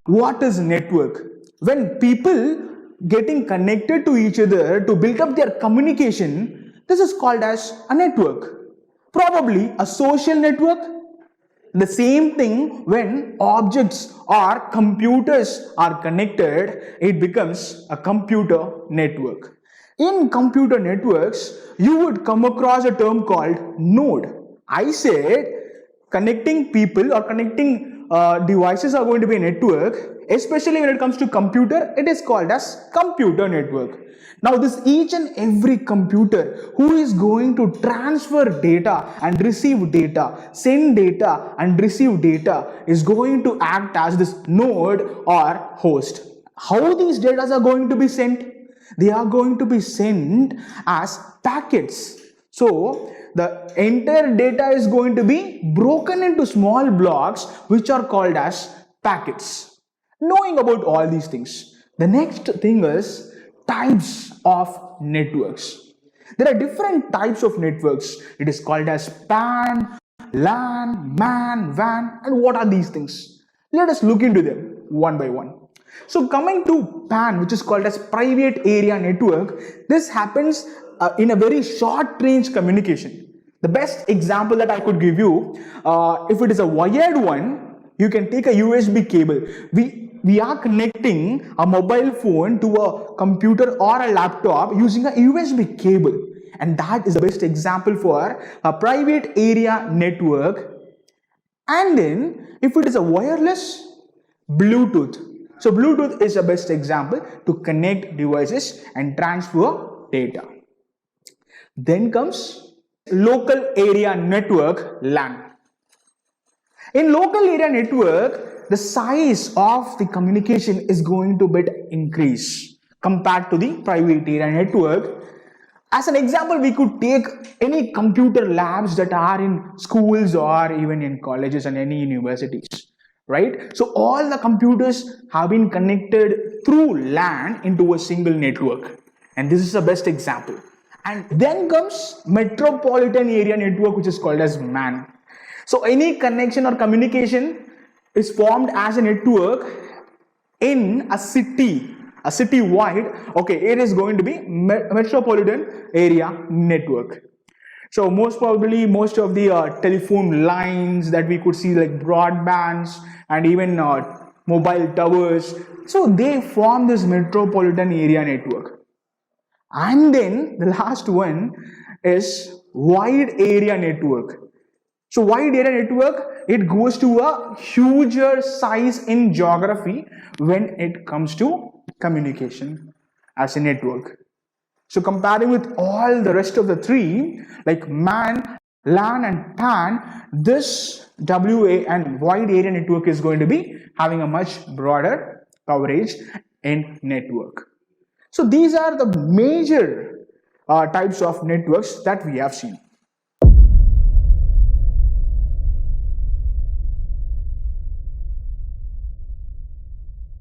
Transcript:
What is network? When people getting connected to each other to build up their communication, this is called as a network. Probably a social network. The same thing when objects or computers are connected, it becomes a computer network. In computer networks, you would come across a term called node. I said connecting people or connecting devices are going to be a network, especially when it comes to computer, it is called as computer network. Now this each and every computer who is going to transfer data and receive data, send data and receive data is going to act as this node or host. How these data are going to be sent? They are going to be sent as packets. So the entire data is going to be broken into small blocks which are called as packets. Knowing about all these things, the next thing is types of networks. There are different types of networks. It is called as PAN, LAN, MAN, WAN, and what are these things? Let us look into them one by one. So coming to PAN, which is called as private area network, this happens in a very short range communication. The best example that I could give you, if it is a wired one, you can take a USB cable. We are connecting a mobile phone to a computer or a laptop using a USB cable, and that is the best example for a private area network. And then if it is a wireless, Bluetooth. So Bluetooth is the best example to connect devices and transfer data. Then comes local area network, LAN. In local area network, the size of the communication is going to bit increase compared to the private area network. As an example, we could take any computer labs that are in schools or even in colleges and any universities, right? So all the computers have been connected through LAN into a single network, and this is the best example. And then comes metropolitan area network, which is called as MAN. So any connection or communication is formed as a network in a city wide. Okay, it is going to be metropolitan area network. So most probably most of the telephone lines that we could see, like broadbands and even mobile towers, so they form this metropolitan area network. And then the last one is wide area network. So wide area network, it goes to a huger size in geography when it comes to communication as a network. So comparing with all the rest of the three, like MAN, LAN and PAN, this WA and wide area network is going to be having a much broader coverage in network. So these are the major types of networks that we have seen.